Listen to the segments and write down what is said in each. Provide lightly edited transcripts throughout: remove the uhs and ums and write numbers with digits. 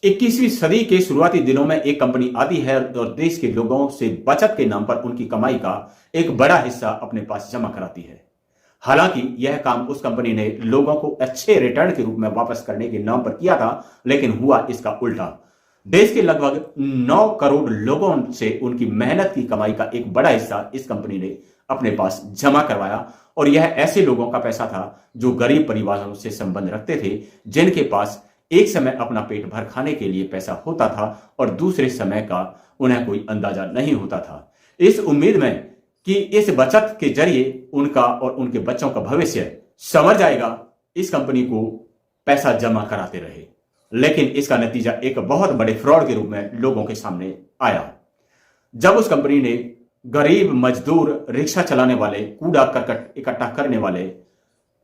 21वीं सदी के शुरुआती दिनों में एक कंपनी आती है और देश के लोगों से बचत के नाम पर उनकी कमाई का एक बड़ा हिस्सा अपने पास जमा कराती है। हालांकि यह काम उस कंपनी ने लोगों को अच्छे रिटर्न के रूप में वापस करने के नाम पर किया था, लेकिन हुआ इसका उल्टा। देश के लगभग 9 करोड़ लोगों से उनकी मेहनत की कमाई का एक बड़ा हिस्सा इस कंपनी ने अपने पास जमा करवाया, और यह ऐसे लोगों का पैसा था जो गरीब परिवारों से संबंध रखते थे, जिनके पास एक समय अपना पेट भर खाने के लिए पैसा होता था और दूसरे समय का उन्हें कोई अंदाजा नहीं होता था। इस उम्मीद में कि इस बचत के जरिए उनका और उनके बच्चों का भविष्य संवर जाएगा, इस कंपनी को पैसा जमा कराते रहे। लेकिन इसका नतीजा एक बहुत बड़े फ्रॉड के रूप में लोगों के सामने आया। जब उस कंपनी ने गरीब मजदूर, रिक्शा चलाने वाले, कूड़ा करकट इकट्ठा करने वाले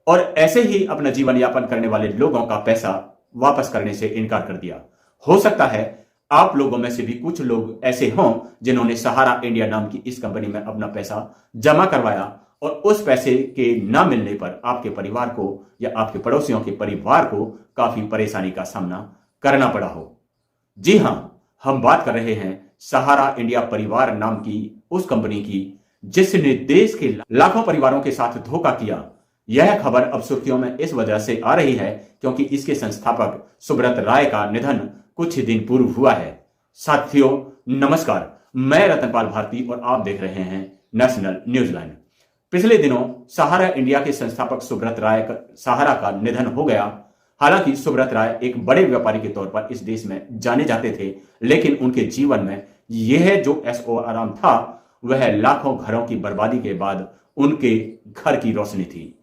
और ऐसे ही अपना जीवन यापन करने वाले लोगों का पैसा वापस करने से इनकार कर दिया। हो सकता है आप लोगों में से भी कुछ लोग ऐसे हों जिन्होंने सहारा इंडिया नाम की इस कंपनी में अपना पैसा जमा करवाया और उस पैसे के न मिलने पर आपके परिवार को या आपके पड़ोसियों के परिवार को काफी परेशानी का सामना करना पड़ा हो। जी हां, हम बात कर रहे हैं सहारा इंडिया परिवार नाम की उस कंपनी की, जिसने देश के लाखों परिवारों के साथ धोखा किया। यह खबर अब सुर्खियों में इस वजह से आ रही है क्योंकि इसके संस्थापक सुब्रत राय का निधन कुछ ही दिन पूर्व हुआ है। साथियों नमस्कार, मैं रतनपाल भारती और आप देख रहे हैं नेशनल न्यूज लाइन। पिछले दिनों सहारा इंडिया के संस्थापक सुब्रत राय सहारा का निधन हो गया। हालांकि सुब्रत राय एक बड़े व्यापारी के तौर पर इस देश में जाने जाते थे, लेकिन उनके जीवन में यह जो ऐशो आराम था वह लाखों घरों की बर्बादी के बाद उनके घर की रोशनी थी।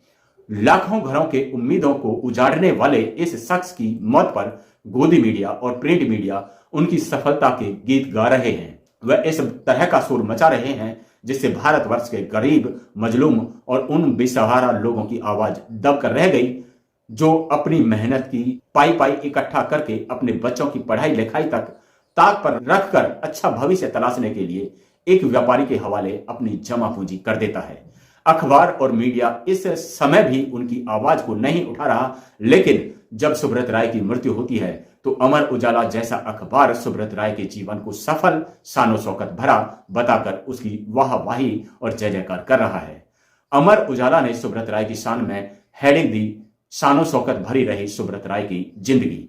लाखों घरों के उम्मीदों को उजाड़ने वाले इस शख्स की मौत पर गोदी मीडिया और प्रिंट मीडिया उनकी सफलता के गीत गा रहे हैं। वह इस तरह का शोर मचा रहे हैं जिससे भारतवर्ष के गरीब, मजलूम और उन बेसहारा लोगों की आवाज दब कर रह गई, जो अपनी मेहनत की पाई इकट्ठा करके अपने बच्चों की पढ़ाई लिखाई तक ताक पर रखकर अच्छा भविष्य तलाशने के लिए एक व्यापारी के हवाले अपनी जमा पूंजी कर देता है। अखबार और मीडिया इस समय भी उनकी आवाज को नहीं उठा रहा, लेकिन जब सुब्रत राय की मृत्यु होती है तो अमर उजाला जैसा अखबार सुब्रत राय के जीवन को सफल, शानो शौकत भरा बताकर उसकी वाहवाही और जय जयकार कर रहा है। अमर उजाला ने सुब्रत राय की शान में हेडिंग दी, शानो शौकत भरी रही सुब्रत राय की जिंदगी,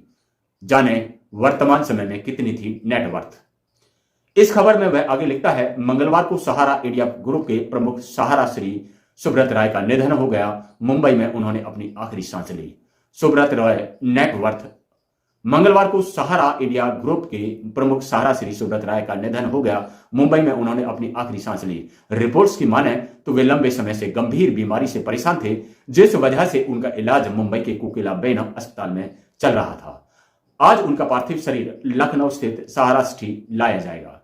जाने वर्तमान समय में कितनी थी नेटवर्थ। इस खबर में वह आगे लिखता है, मंगलवार को सहारा इंडिया ग्रुप के प्रमुख सहारा श्री सुब्रत राय का निधन हो गया। मुंबई में उन्होंने अपनी आखिरी सांस ली। सुब्रत राय नेटवर्थ। मंगलवार को सहारा इंडिया ग्रुप के प्रमुख सहारा श्री सुब्रत राय का निधन हो गया। मुंबई में उन्होंने अपनी आखिरी सांस ली। रिपोर्ट्स की माने तो वे लंबे समय से गंभीर बीमारी से परेशान थे, जिस वजह से उनका इलाज मुंबई के कोकिलाबेन अस्पताल में चल रहा था। आज उनका पार्थिव शरीर लखनऊ स्थित सहारा सिटी लाया जाएगा।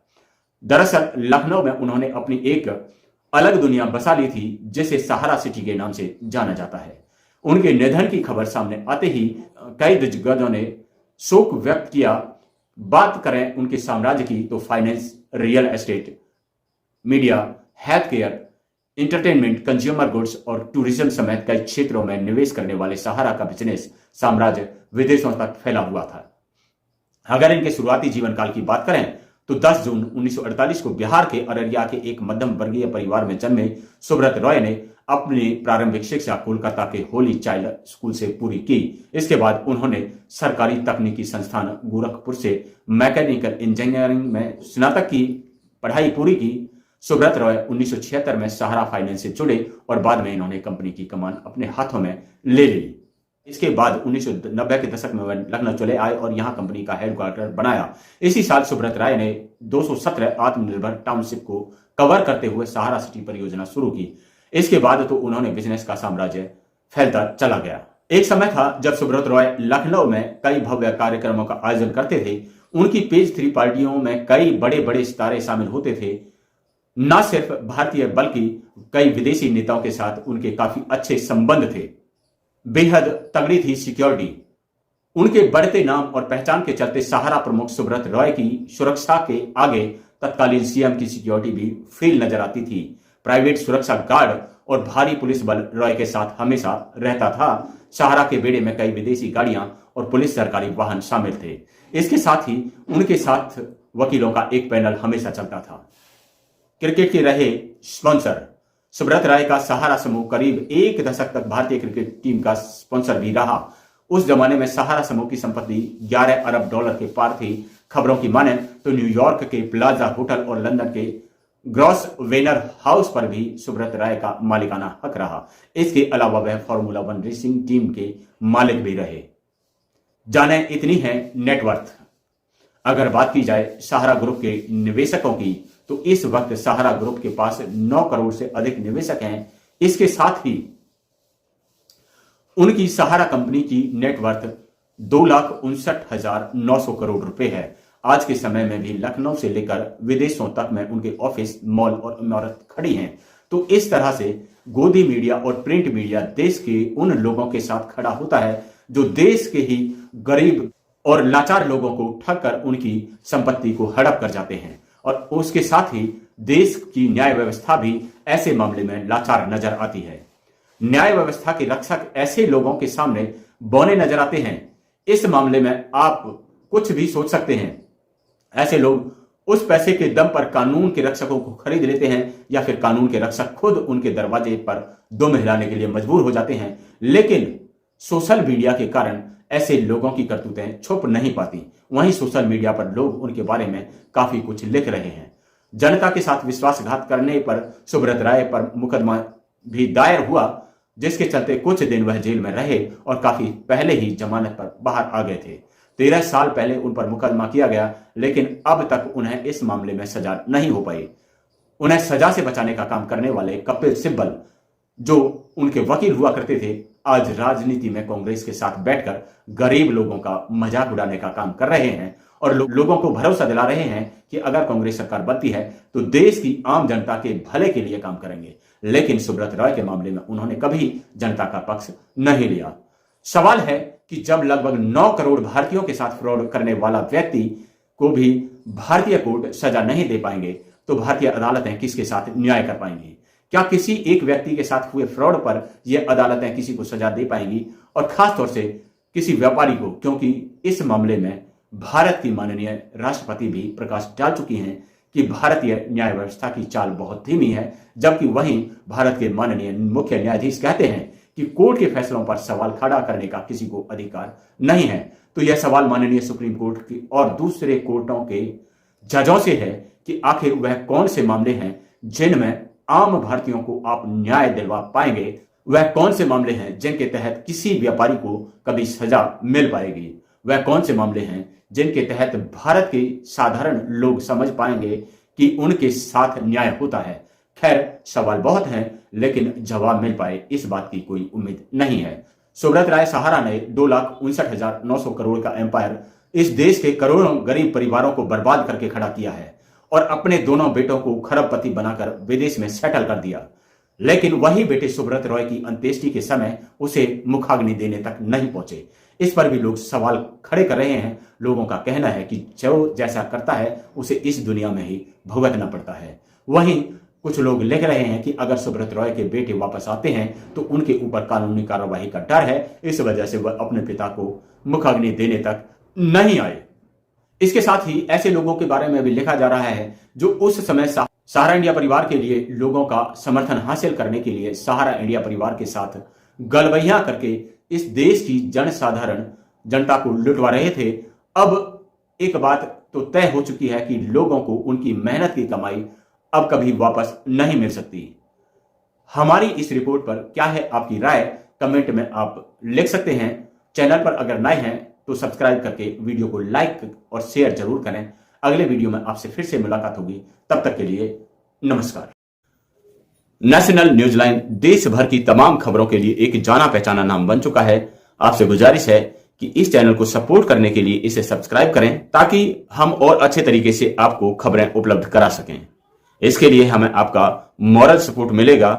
दरअसल लखनऊ में उन्होंने अपनी एक अलग दुनिया बसा ली थी, जिसे सहारा सिटी के नाम से जाना जाता है। उनके निधन की खबर सामने आते ही कई दिग्गजों ने शोक व्यक्त किया। बात करें उनके साम्राज्य की तो finance, real estate, media, health care, entertainment, consumer goods और टूरिज्म समेत कई क्षेत्रों में निवेश करने वाले सहारा का बिजनेस साम्राज्य विदेशों तक फैला हुआ था। अगर इनके शुरुआती जीवन काल की बात करें तो 10 जून 1948 को बिहार के अररिया के एक मध्यम वर्गीय परिवार में जन्मे सुब्रत रॉय ने अपनी प्रारंभिक शिक्षा कोलकाता के होली चाइल्ड स्कूल से पूरी की। इसके बाद उन्होंने सरकारी तकनीकी संस्थान गोरखपुर से मैकेनिकल इंजीनियरिंग में स्नातक की पढ़ाई पूरी की। सुब्रत रॉय 1976 में सहारा फाइनेंस से जुड़े और बाद में इन्होंने कंपनी की कमान अपने हाथों में ले ली। इसके बाद 1990 के दशक में वह लखनऊ चले आए और यहां कंपनी का हेडक्वार्टर बनाया। इसी साल सुब्रत राय ने 217 आत्मनिर्भर टाउनशिप को कवर करते हुए सहारा सिटी परियोजना शुरू की। इसके बाद तो उन्होंने बिजनेस का साम्राज्य फैलता चला गया। एक समय था जब सुब्रत रॉय लखनऊ में कई भव्य कार्यक्रमों का आयोजन करते थे। उनकी पेज 3 पार्टियों में कई बड़े बड़े सितारे शामिल होते थे। न सिर्फ भारतीय बल्कि कई विदेशी नेताओं के साथ उनके काफी अच्छे संबंध थे। बेहद तगड़ी थी सिक्योरिटी। उनके बढ़ते नाम और पहचान के चलते सहारा प्रमुख सुब्रत रॉय की सुरक्षा के आगे तत्कालीन सीएम की सिक्योरिटी भी फेल नजर आती थी। प्राइवेट सुरक्षा गार्ड और भारी पुलिस बल रॉय के साथ हमेशा रहता था। सहारा के बेड़े में कई विदेशी गाड़ियां और पुलिस सरकारी वाहन शामिल थे। इसके साथ ही उनके साथ वकीलों का एक पैनल हमेशा चलता था। क्रिकेट के रहे स्पॉन्सर सुब्रत राय का सहारा समूह करीब एक दशक तक भारतीय क्रिकेट टीम का स्पॉन्सर भी रहा। उस जमाने में सहारा समूह की संपत्ति 11 अरब डॉलर के पार थी। खबरों की माने तो न्यूयॉर्क के प्लाजा होटल और लंदन के ग्रॉस वेनर हाउस पर भी सुब्रत राय का मालिकाना हक रहा। इसके अलावा वह फॉर्मूला 1 रेसिंग टीम के मालिक भी रहे। जाने इतनी है नेटवर्थ। अगर बात की जाए सहारा ग्रुप के निवेशकों की तो इस वक्त सहारा ग्रुप के पास 9 करोड़ से अधिक निवेशक हैं। इसके साथ ही उनकी सहारा कंपनी की नेटवर्थ 2,59,900 करोड़ रुपए है। आज के समय में भी लखनऊ से लेकर विदेशों तक में उनके ऑफिस, मॉल और इमारत खड़ी हैं। तो इस तरह से गोदी मीडिया और प्रिंट मीडिया देश के उन लोगों के साथ खड़ा होता है जो देश के ही गरीब और लाचार लोगों को ठग कर उनकी संपत्ति को हड़प कर जाते हैं। और उसके साथ ही देश की न्याय व्यवस्था भी ऐसे मामले में लाचार नजर आती है। न्याय व्यवस्था के रक्षक ऐसे लोगों के सामने बौने नजर आते हैं। इस मामले में आप कुछ भी सोच सकते हैं। ऐसे लोग उस पैसे के दम पर कानून के रक्षकों को खरीद लेते हैं या फिर कानून के रक्षक खुद उनके दरवाजे पर दुम हिलाने के लिए मजबूर हो जाते हैं। लेकिन सोशल मीडिया के कारण ऐसे लोगों की करतूतें छुप नहीं पाती। वहीं सोशल मीडिया पर लोग उनके बारे में काफी कुछ लिख रहे हैं। जनता के साथ विश्वासघात करने पर सुब्रत राय पर मुकदमा भी दायर हुआ, जिसके चलते कुछ दिन वह जेल में रहे और काफी पहले ही जमानत पर बाहर आ गए थे। 13 साल पहले उन पर मुकदमा किया गया, लेकिन अब तक उन्हें इस मामले में सजा नहीं हो पाई। उन्हें सजा से बचाने का काम करने वाले कपिल सिब्बल, जो उनके वकील हुआ करते थे, आज राजनीति में कांग्रेस के साथ बैठकर गरीब लोगों का मजाक उड़ाने का काम कर रहे हैं और लोगों को भरोसा दिला रहे हैं कि अगर कांग्रेस सरकार बनती है तो देश की आम जनता के भले के लिए काम करेंगे। लेकिन सुब्रत राय के मामले में उन्होंने कभी जनता का पक्ष नहीं लिया। सवाल है कि जब लगभग 9 करोड़ भारतीयों के साथ फ्रॉड करने वाला व्यक्ति को भी भारतीय कोर्ट सजा नहीं दे पाएंगे तो भारतीय अदालतें किसके साथ न्याय कर पाएंगी? क्या किसी एक व्यक्ति के साथ हुए फ्रॉड पर यह अदालतें किसी को सजा दे पाएंगी, और खासतौर से किसी व्यापारी को? क्योंकि इस मामले में भारत की माननीय राष्ट्रपति भी प्रकाश डाल चुकी हैं कि भारतीय न्याय व्यवस्था की चाल बहुत धीमी है, जबकि वहीं भारत के माननीय मुख्य न्यायाधीश कहते हैं कि कोर्ट के फैसलों पर सवाल खड़ा करने का किसी को अधिकार नहीं है। तो यह सवाल माननीय सुप्रीम कोर्ट की और दूसरे कोर्टों के जजों से है कि आखिर वह कौन से मामले हैं जिनमें आम भारतीयों को आप न्याय दिलवा पाएंगे। वह कौन से मामले हैं जिनके तहत किसी व्यापारी को कभी सजा मिल पाएगी। वह कौन से मामले हैं जिनके तहत भारत के साधारण लोग समझ पाएंगे कि उनके साथ न्याय होता है। खैर, सवाल बहुत हैं, लेकिन जवाब मिल पाए इस बात की कोई उम्मीद नहीं है। सुब्रत राय सहारा ने 2,59,900 करोड़ का एम्पायर इस देश के करोड़ों गरीब परिवारों को बर्बाद करके खड़ा किया है और अपने दोनों बेटों को खरबपति बनाकर विदेश में सेटल कर दिया। लेकिन वही बेटे सुब्रत राय की अंत्येष्टि के समय उसे मुखाग्नि देने तक नहीं पहुंचे। इस पर भी लोग सवाल खड़े कर रहे हैं। लोगों का कहना है कि जो जैसा करता है उसे इस दुनिया में ही भुगतना पड़ता है। वहीं कुछ लोग लिख रहे हैं कि अगर सुब्रत राय के बेटे वापस आते हैं तो उनके ऊपर कानूनी कार्रवाई का डर है, इस वजह से वह अपने पिता को मुखाग्नि देने तक नहीं आए। इसके साथ ही ऐसे लोगों के बारे में भी लिखा जा रहा है जो उस समय सहारा इंडिया परिवार के लिए लोगों का समर्थन हासिल करने के लिए सहारा इंडिया परिवार के साथ गलबैया करके इस देश की जनता को लुटवा रहे थे। अब एक बात तो तय हो चुकी है कि लोगों को उनकी मेहनत की कमाई अब कभी वापस नहीं मिल सकती। हमारी इस रिपोर्ट पर क्या है आपकी राय? कमेंट में आप लिख सकते हैं। चैनल पर अगर नए हैं तो सब्सक्राइब करके वीडियो को लाइक और शेयर जरूर करें। अगले वीडियो में आपसे फिर से मुलाकात होगी। तब तक के लिए नमस्कार। नेशनल न्यूज लाइन देश भर की तमाम खबरों के लिए एक जाना पहचाना नाम बन चुका है। आपसे गुजारिश है कि इस चैनल को सपोर्ट करने के लिए इसे सब्सक्राइब करें ताकि हम और अच्छे तरीके से आपको खबरें उपलब्ध करा सकें। इसके लिए हमें आपका मॉरल सपोर्ट मिलेगा।